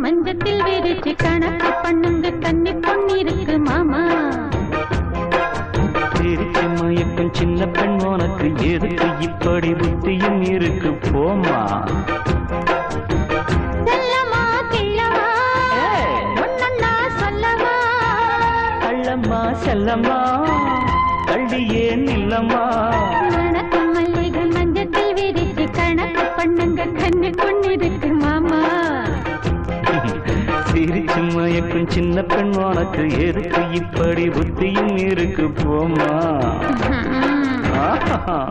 மஞ்சத்தில் விரிச்சு கணக்கு பண்ணுங்க கண்ணி பொண்ணிருக்கு மாமா சிரிச்சு மயக்கும் சின்ன பெண் உனக்கு எதுக்கு இப்படி புத்தியும் இருக்கு போமா செல்லமா கிள்ளமா ஒன்னா சொல்லவா கள்ளம்மா செல்லம்மா கள்ளியே நில்லம்மா வணக்கம் மல்லிகை மஞ்சத்தில் விரிச்சு கணக்கு பண்ணுங்க கண்ணி பொண்ணிருக்கு மாமா சிரிச்சு மயக்கும் சின்ன பெண் உனக்கு எதுக்கு இப்படி புத்தியும் இருக்கு போமா